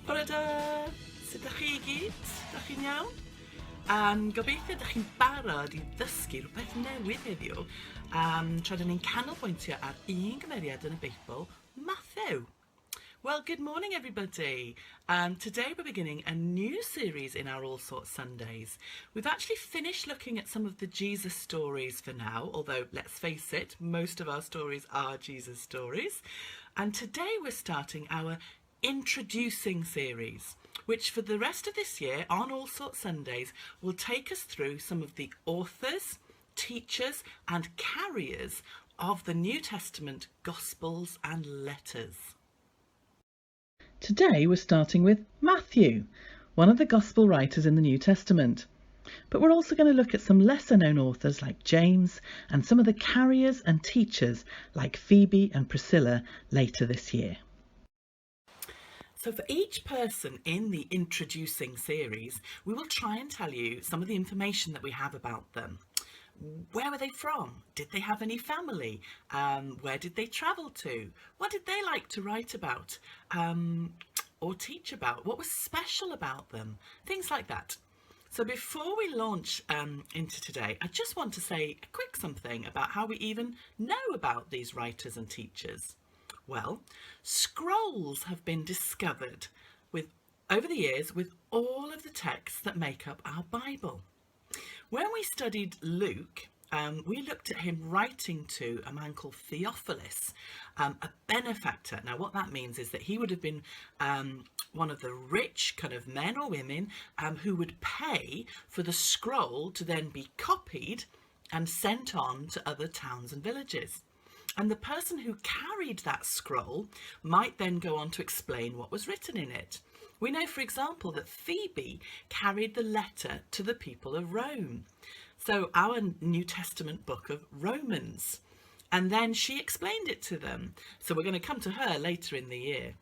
Bore da! Sut ydych chi I gyd? Ydych chi'n iawn? Gobeithio ydych chi'n barod I ddysgu rhywbeth newydd heddiw tra dyn ni'n canolbwyntio ar un gymeriad yn y Beibl, Matthew. Well, good morning everybody. Today we're beginning a new series in our Allsorts Sundays. We've actually finished looking at some of the Jesus stories for now, although let's face it, most of our stories are Jesus stories. And today we're starting our Introducing series, which for the rest of this year on Allsorts Sundays will take us through some of the authors, teachers and carriers of the New Testament Gospels and letters. Today we're starting with Matthew, one of the Gospel writers in the New Testament. But we're also going to look at some lesser known authors like James and some of the carriers and teachers like Phoebe and Priscilla later this year. So for each person in the Introducing series, we will try and tell you some of the information that we have about them. Where were they from? Did they have any family? Where did they travel to? What did they like to write about or teach about? What was special about them? Things like that. So before we launch into today, I just want to say a quick something about how we even know about these writers and teachers. Well, scrolls have been discovered over the years with all of the texts that make up our Bible. When we studied Luke, we looked at him writing to a man called Theophilus, a benefactor. Now what that means is that he would have been one of the rich kind of men or women who would pay for the scroll to then be copied and sent on to other towns and villages. And the person who carried that scroll might then go on to explain what was written in it. We know, for example, that Phoebe carried the letter to the people of Rome. So our New Testament book of Romans. And then she explained it to them. So we're going to come to her later in the year.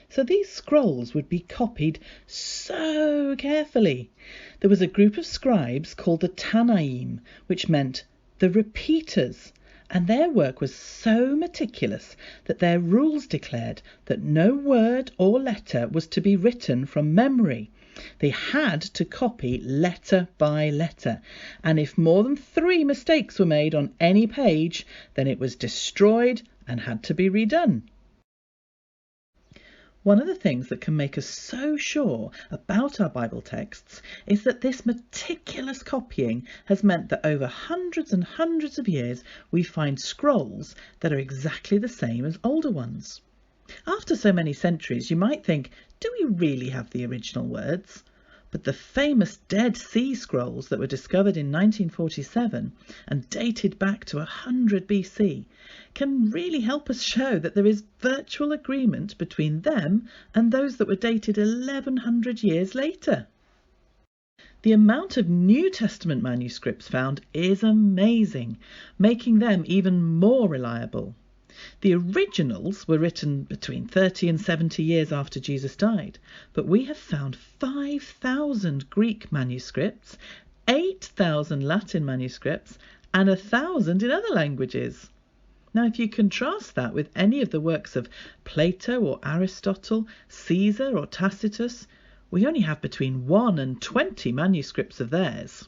So these scrolls would be copied so carefully. There was a group of scribes called the Tanaim, which meant the repeaters. And their work was so meticulous that their rules declared that no word or letter was to be written from memory. They had to copy letter by letter, and if more than 3 mistakes were made on any page, then it was destroyed and had to be redone. One of the things that can make us so sure about our Bible texts is that this meticulous copying has meant that over hundreds and hundreds of years we find scrolls that are exactly the same as older ones. After so many centuries, you might think, do we really have the original words? But the famous Dead Sea Scrolls that were discovered in 1947 and dated back to 100 BC can really help us show that there is virtual agreement between them and those that were dated 1100 years later. The amount of New Testament manuscripts found is amazing, making them even more reliable. The originals were written between 30 and 70 years after Jesus died, but we have found 5,000 Greek manuscripts, 8,000 Latin manuscripts, and 1,000 in other languages. Now, if you contrast that with any of the works of Plato or Aristotle, Caesar or Tacitus, we only have between 1 and 20 manuscripts of theirs.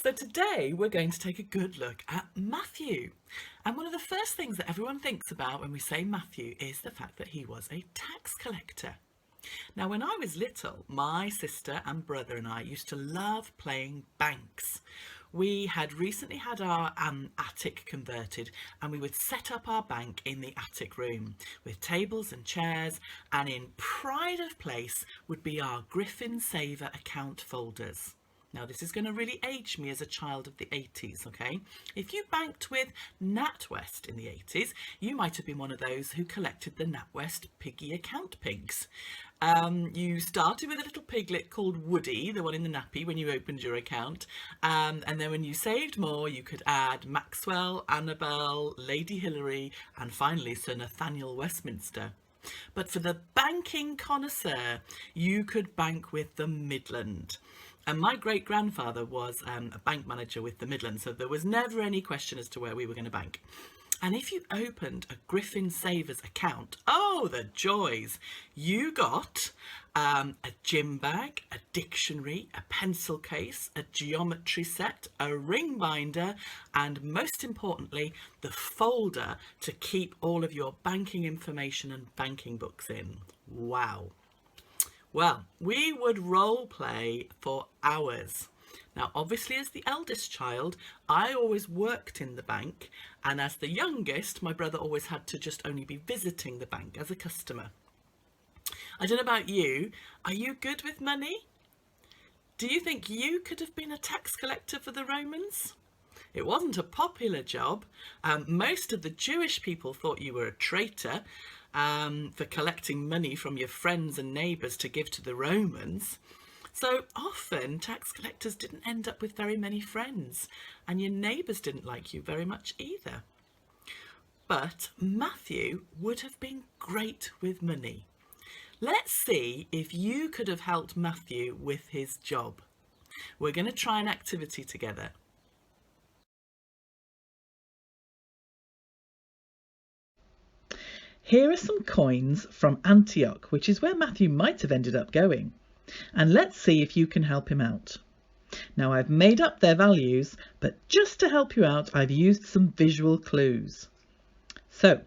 So today we're going to take a good look at Matthew. And one of the first things that everyone thinks about when we say Matthew is the fact that he was a tax collector. Now, when I was little, my sister and brother and I used to love playing banks. We had recently had our attic converted, and we would set up our bank in the attic room with tables and chairs, and in pride of place would be our Griffin Saver account folders. Now, this is going to really age me as a child of the 80s, okay? If you banked with NatWest in the 80s, you might have been one of those who collected the NatWest piggy account pigs. You started with a little piglet called Woody, the one in the nappy, when you opened your account. And then when you saved more, you could add Maxwell, Annabelle, Lady Hilary, and finally Sir Nathaniel Westminster. But for the banking connoisseur, you could bank with the Midland. And my great-grandfather was a bank manager with the Midland, so there was never any question as to where we were going to bank. And if you opened a Griffin Savers account, oh, the joys! You got a gym bag, a dictionary, a pencil case, a geometry set, a ring binder, and most importantly, the folder to keep all of your banking information and banking books in. Wow. Well, we would role play for hours. Now, obviously, as the eldest child, I always worked in the bank, and as the youngest, my brother always had to just only be visiting the bank as a customer. I don't know about you, are you good with money? Do you think you could have been a tax collector for the Romans? It wasn't a popular job. Most of the Jewish people thought you were a traitor for collecting money from your friends and neighbours to give to the Romans. So often tax collectors didn't end up with very many friends, and your neighbours didn't like you very much either. But Matthew would have been great with money. Let's see if you could have helped Matthew with his job. We're going to try an activity together. Here are some coins from Antioch, which is where Matthew might have ended up going. And let's see if you can help him out. Now, I've made up their values, but just to help you out, I've used some visual clues. So,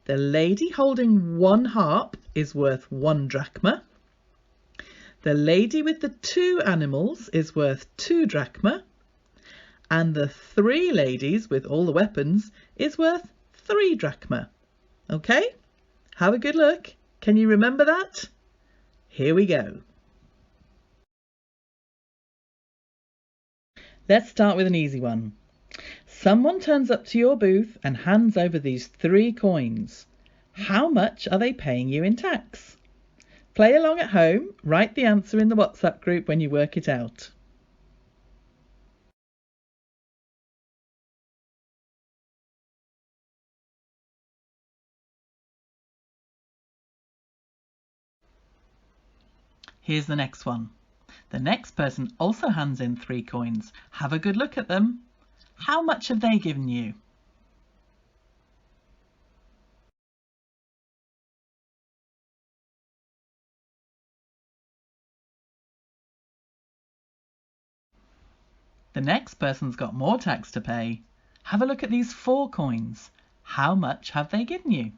the lady holding one harp is worth 1 drachma. The lady with the 2 animals is worth 2 drachma. And the 3 ladies with all the weapons is worth 3 drachma. Okay? Have a good look. Can you remember that? Here we go. Let's start with an easy one. Someone turns up to your booth and hands over these 3 coins. How much are they paying you in tax? Play along at home. Write the answer in the WhatsApp group when you work it out. Here's the next one. The next person also hands in 3 coins. Have a good look at them. How much have they given you? The next person's got more tax to pay. Have a look at these 4 coins. How much have they given you?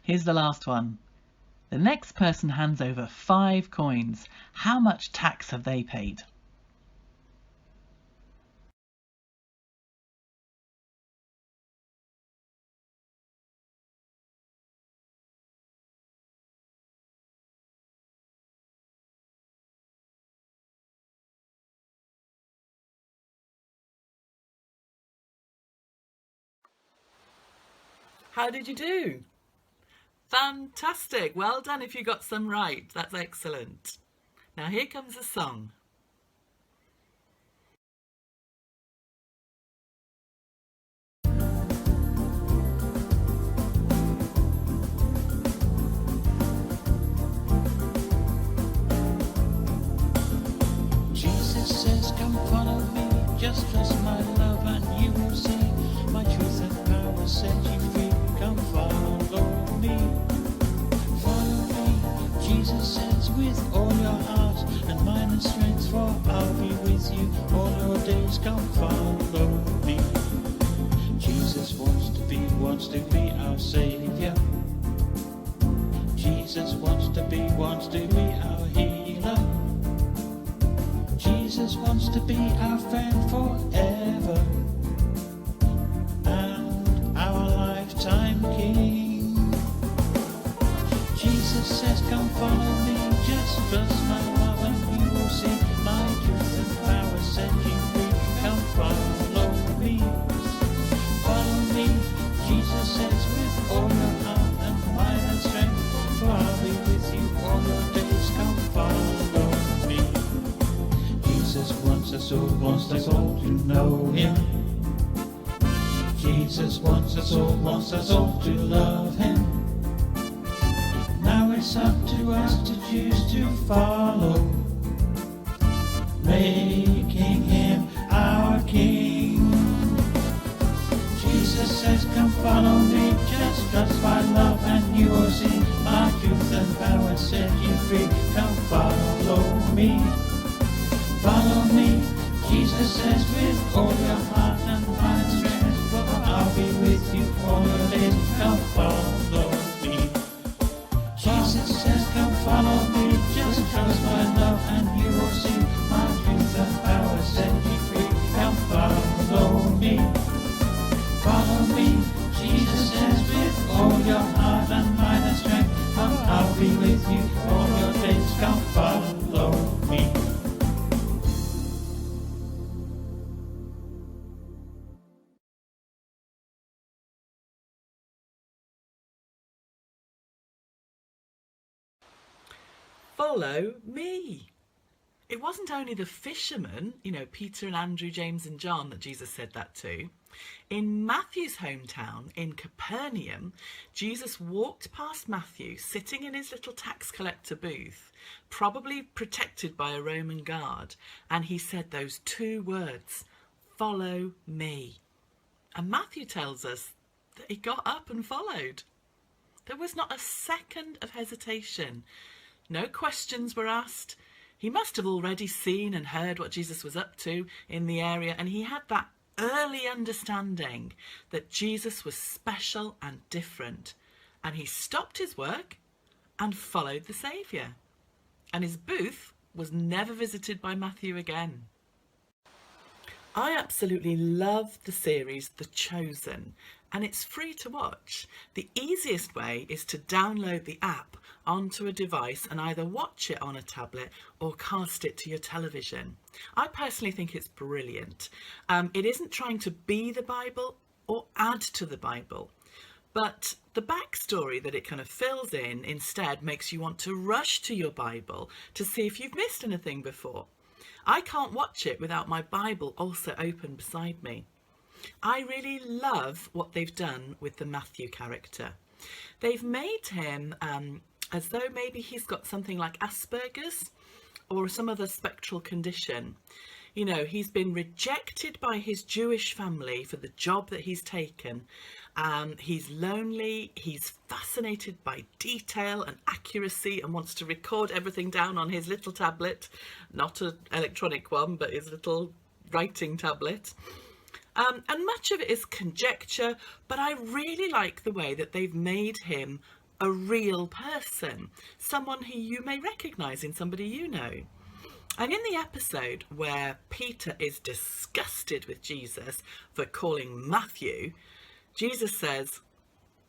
Here's the last one. The next person hands over 5 coins. How much tax have they paid? How did you do? Fantastic. Well done if you got some right. That's excellent. Now here comes a song. Jesus says, come follow me, just trust my love and you will see my truth and power set you free. Come follow me, follow me. Jesus says, with all your heart and mind and strength, for I'll be with you all your days. Come follow me. Jesus wants to be our Saviour. Jesus wants to be our healer. Jesus wants to be our friend forever and our lifetime King. Jesus says, come follow me, just trust my love and you will see my truth and power set you free. Come follow me, follow me. Jesus says, with all your heart and mind and strength, for I'll be with you all your days. Come follow me. Jesus wants us Sul wants us all to know him. Jesus wants us all to love him. Now it's up to us to choose to follow, making him our King. Jesus says, come follow me, just trust my love and you will see my truth and power set you free. Come follow me, follow me. Jesus says, with all your heart and mind and strength, for I'll be with you all your days. Come follow me. Jesus says, come follow me, just trust my love and you will see my truth and power set you free. Come follow me, follow me. Jesus says, with all your heart and mind and strength, I'll be with you all your days. Come follow me. Follow me. It wasn't only the fishermen, Peter and Andrew, James and John, that Jesus said that to. In Matthew's hometown, in Capernaum, Jesus walked past Matthew sitting in his little tax collector booth, probably protected by a Roman guard, and he said those two words, follow me. And Matthew tells us that he got up and followed. There was not a second of hesitation. No questions were asked. He must have already seen and heard what Jesus was up to in the area, and he had that early understanding that Jesus was special and different. And he stopped his work and followed the Saviour. And his booth was never visited by Matthew again. I absolutely love the series The Chosen, and it's free to watch. The easiest way is to download the app onto a device and either watch it on a tablet or cast it to your television. I personally think it's brilliant. It isn't trying to be the Bible or add to the Bible, but the backstory that it kind of fills in instead makes you want to rush to your Bible to see if you've missed anything before. I can't watch it without my Bible also open beside me. I really love what they've done with the Matthew character. They've made him as though maybe he's got something like Asperger's or some other spectral condition. He's been rejected by his Jewish family for the job that he's taken. He's lonely, he's fascinated by detail and accuracy and wants to record everything down on his little tablet, not an electronic one, but his little writing tablet. And much of it is conjecture, but I really like the way that they've made him a real person, someone who you may recognise in somebody you know. And in the episode where Peter is disgusted with Jesus for calling Matthew, Jesus says,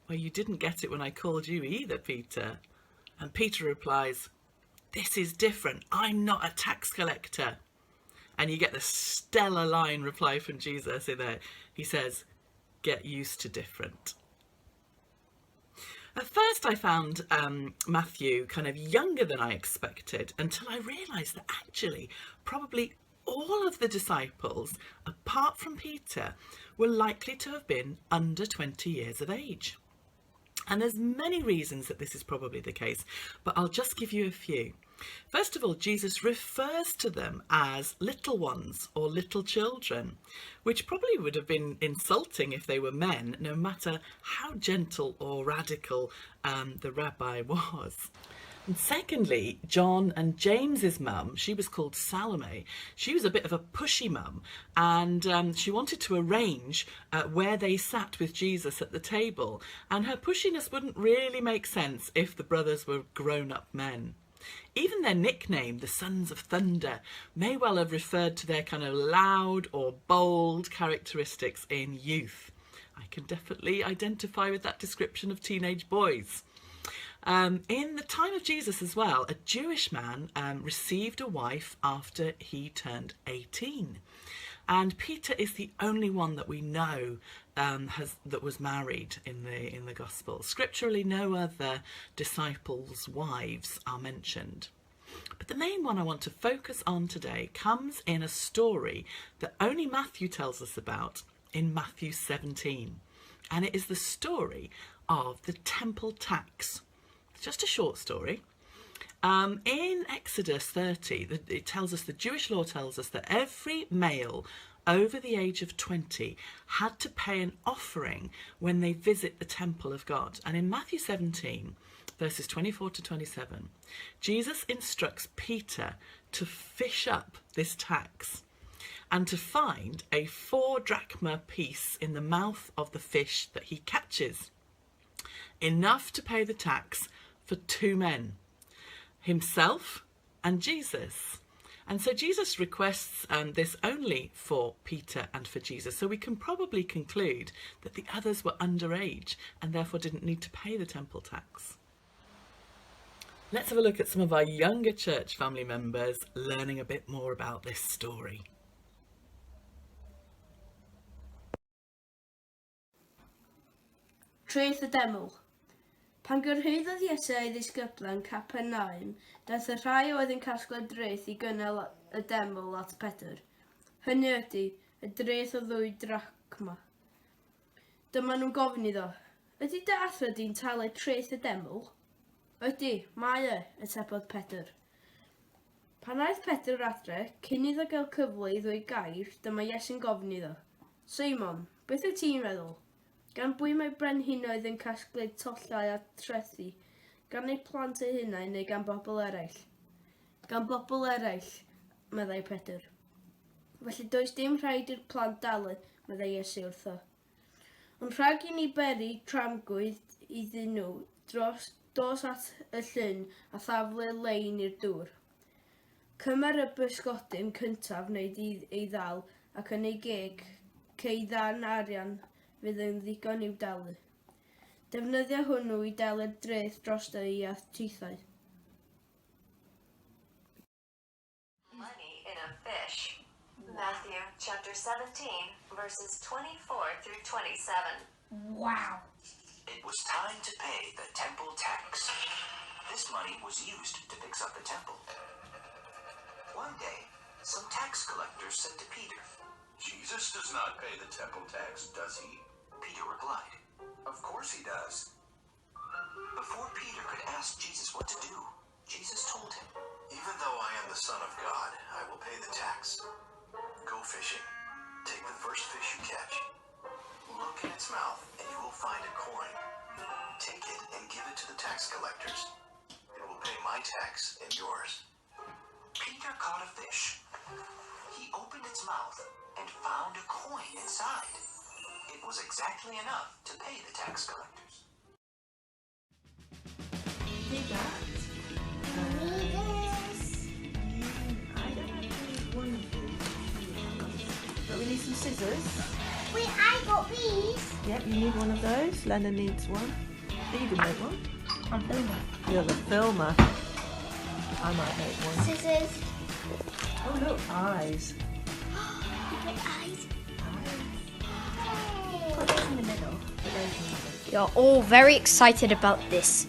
well, you didn't get it when I called you either, Peter. And Peter replies, this is different. I'm not a tax collector. And you get the stellar line reply from Jesus in there. He says, get used to different. At first I found Matthew kind of younger than I expected, until I realised that actually probably all of the disciples, apart from Peter, were likely to have been under 20 years of age. And there's many reasons that this is probably the case, but I'll just give you a few. First of all, Jesus refers to them as little ones or little children, which probably would have been insulting if they were men, no matter how gentle or radical the rabbi was. And secondly, John and James's mum, she was called Salome. She was a bit of a pushy mum, and she wanted to arrange where they sat with Jesus at the table. And her pushiness wouldn't really make sense if the brothers were grown-up men. Even their nickname, the Sons of Thunder, may well have referred to their kind of loud or bold characteristics in youth. I can definitely identify with that description of teenage boys. In the time of Jesus as well, a Jewish man received a wife after he turned 18. And Peter is the only one that we know that was married in the Gospel. Scripturally, no other disciples' wives are mentioned. But the main one I want to focus on today comes in a story that only Matthew tells us about in Matthew 17. And it is the story of the temple tax. It's just a short story. In Exodus 30, the Jewish law tells us that every male over the age of 20 had to pay an offering when they visit the temple of God. And in Matthew 17, verses 24 to 27, Jesus instructs Peter to fish up this tax and to find a 4 drachma piece in the mouth of the fish that he catches, enough to pay the tax for 2 men, himself and Jesus. And so Jesus requests this only for Peter and for Jesus. So we can probably conclude that the others were underage and therefore didn't need to pay the temple tax. Let's have a look at some of our younger church family members learning a bit more about this story. Traeth y Deml. Pan gyrhaeddodd Iesu ei ddisgyblion Capernaum, daeth y rhai oedd yn casglu dreth i gynnal y deml at Pedr. Hynny ydy, y dreth o 2 drachma. Dyma nhw'n gofyn iddo, ydy dy athro di'n talu traeth y deml? Ydy, mae atebodd Pedr. Pan aeth Pedr adre, cyn iddo gael cyfle i ddweud gair, dyma Iesu'n gofyn iddo. Seimon, beth wyt ti'n meddwl? Gan bwy mae brenhinoedd yn casglu tollau a trethu, gan eu plant eu hunain neu gan bobl eraill? Gan bobl eraill, meddai Pedr. Felly does dim rhaid i'r plant dalu, meddai Iesu wrtho. Ond rhag i ni beri tramgwydd iddyn nhw dos at y llyn a thaflu lein i'r dŵr. Cymer y bysgodyn cyntaf wneud ei ddal ac yn ei geg ceiddan arian fydd yn ddigon i'w dalu. Defnyddia hwnnw i dalu'r dreth dros y tithau. Money in a fish. Matthew chapter 17, verses 24 through 27. Wow! It was time to pay the temple tax. This money was used to fix up the temple. One day, some tax collectors said to Peter, Jesus does not pay the temple tax, does he? Peter replied, Of course he does. Before Peter could ask Jesus what to do, Jesus told him, Even though I am the Son of God, I will pay the tax. Go fishing. Take the first fish you catch. Look in its mouth, and you will find a coin. Take it and give it to the tax collectors. It will pay my tax and yours. Peter caught a fish. He opened its mouth and found a coin inside. It was exactly enough to pay the tax collectors. But we need some scissors. Wait, I got these. Yep, you need one of those. Lennon needs one. You can make one. I'm filming. You're the filmer. I might make one. Scissors. Oh look, eyes. Put eyes. Put those in the middle. You're all very excited about this.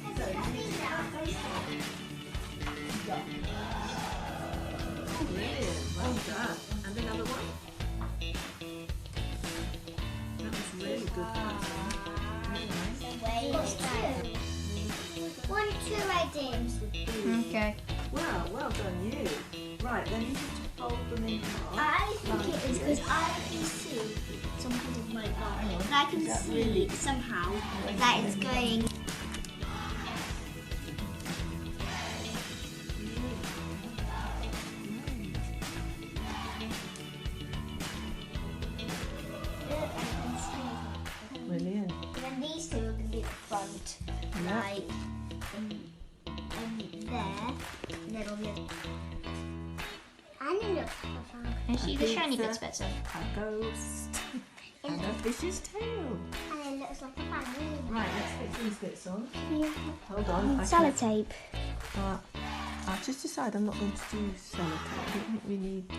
Brilliant. Well done. And another one. That was really good. One, two I did. Okay. Wow, well done you. Right, then you need to fold them in half. I think it is because I can see something of my body. And I can see somehow that it's going. Brilliant. And then these two are going to be at the front. Yeah. Like, there. And then it'll be and it looks like And see the shiny bits better. A ghost. And a fish's tail. And it looks like a family. Right, let's put these bits on. Yeah. Hold on. Sellotape. I've just decided I'm not going to do sellotape. I don't think we need to.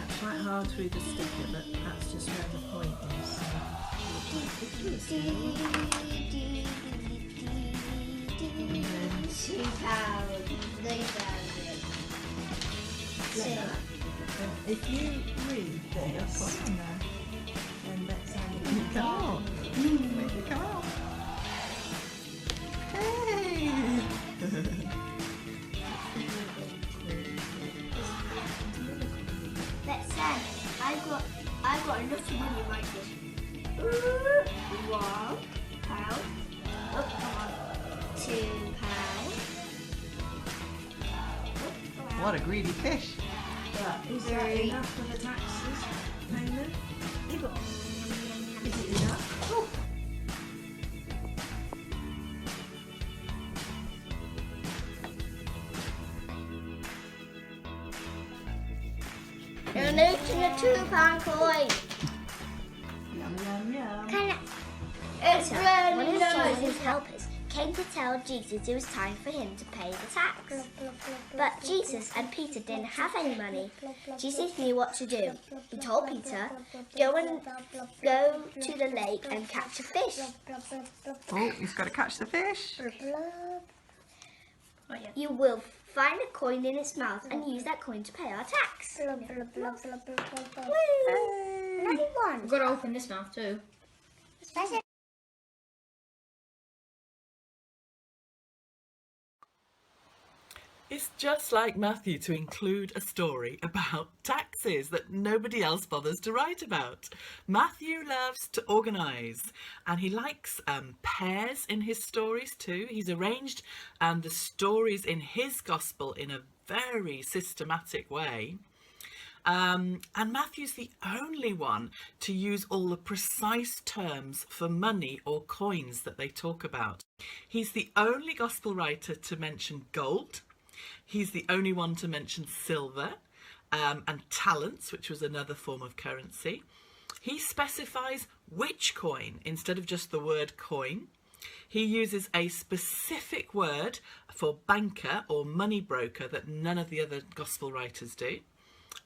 It's quite hard through the sticker, but that's just where the point is. So. If you read this, on there, then let's Make it come out. Make it come out. Hey! Let's say I've got enough money like this. £1. Oh, come on. £2. What a greedy fish. But is that enough for the taxes payment? Is it enough? Oh. You're looting a £2 coin. Yum, yum, yum. It's really one of Jesus' helpers came to tell Jesus it was time for him to pay the tax. But Jesus and Peter didn't have any money. Jesus knew what to do. He told Peter, go to the lake and catch a fish. Oh, he's got to catch the fish. You will find a coin in its mouth and use that coin to pay our tax. We've got to open this mouth too. It's just like Matthew to include a story about taxes that nobody else bothers to write about. Matthew loves to organise, and he likes pairs in his stories too. He's arranged the stories in his gospel in a very systematic way. And Matthew's the only one to use all the precise terms for money or coins that they talk about. He's the only gospel writer to mention gold. He's the only one to mention silver and talents, which was another form of currency. He specifies which coin instead of just the word coin. He uses a specific word for banker or money broker that none of the other gospel writers do.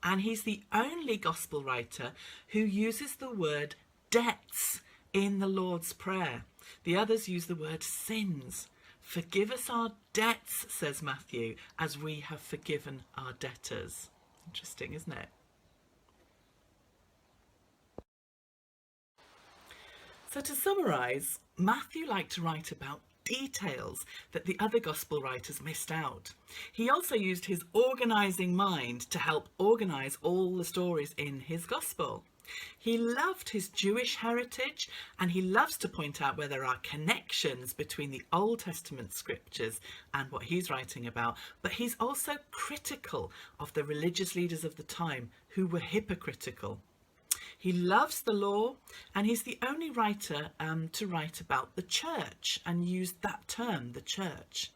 And he's the only gospel writer who uses the word debts in the Lord's Prayer. The others use the word sins. Forgive us our debts, says Matthew, as we have forgiven our debtors. Interesting, isn't it? So to summarise, Matthew liked to write about details that the other gospel writers missed out. He also used his organising mind to help organise all the stories in his gospel. He loved his Jewish heritage, and he loves to point out where there are connections between the Old Testament scriptures and what he's writing about, but he's also critical of the religious leaders of the time who were hypocritical. He loves the law, and he's the only writer to write about the church and use that term, the church.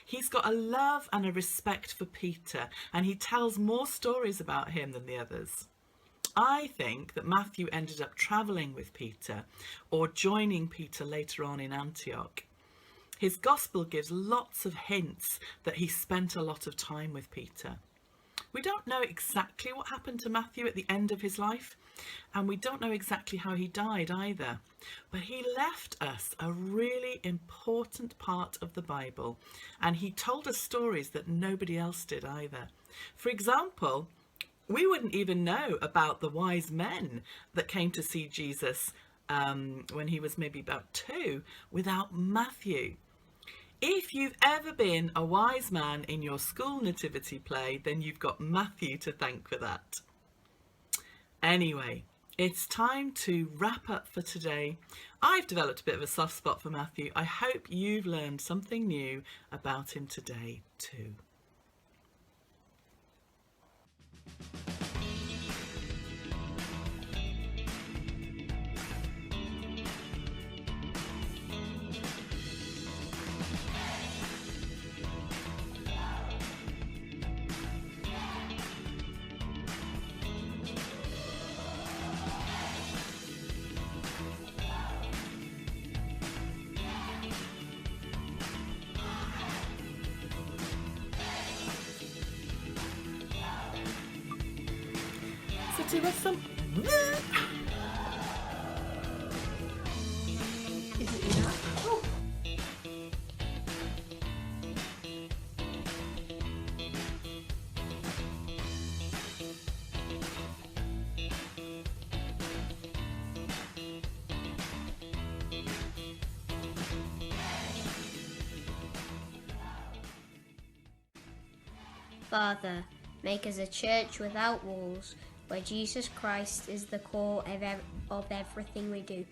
He's got a love and a respect for Peter, and he tells more stories about him than the others. I think that Matthew ended up travelling with Peter or joining Peter later on in Antioch. His gospel gives lots of hints that he spent a lot of time with Peter. We don't know exactly what happened to Matthew at the end of his life, and we don't know exactly how he died either. But he left us a really important part of the Bible, and he told us stories that nobody else did either. For example, we wouldn't even know about the wise men that came to see Jesus when he was maybe about 2 without Matthew. If you've ever been a wise man in your school nativity play, then you've got Matthew to thank for that. Anyway, it's time to wrap up for today. I've developed a bit of a soft spot for Matthew. I hope you've learned something new about him today too. So do us some... Is it enough? Oh. Father, make us a church without walls, where Jesus Christ is the core of everything we do.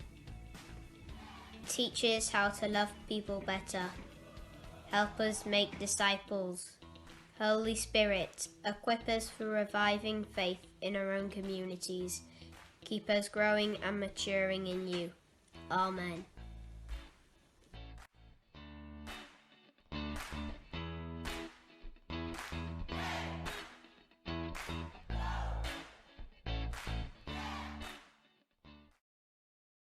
Teach us how to love people better. Help us make disciples. Holy Spirit, equip us for reviving faith in our own communities. Keep us growing and maturing in you. Amen.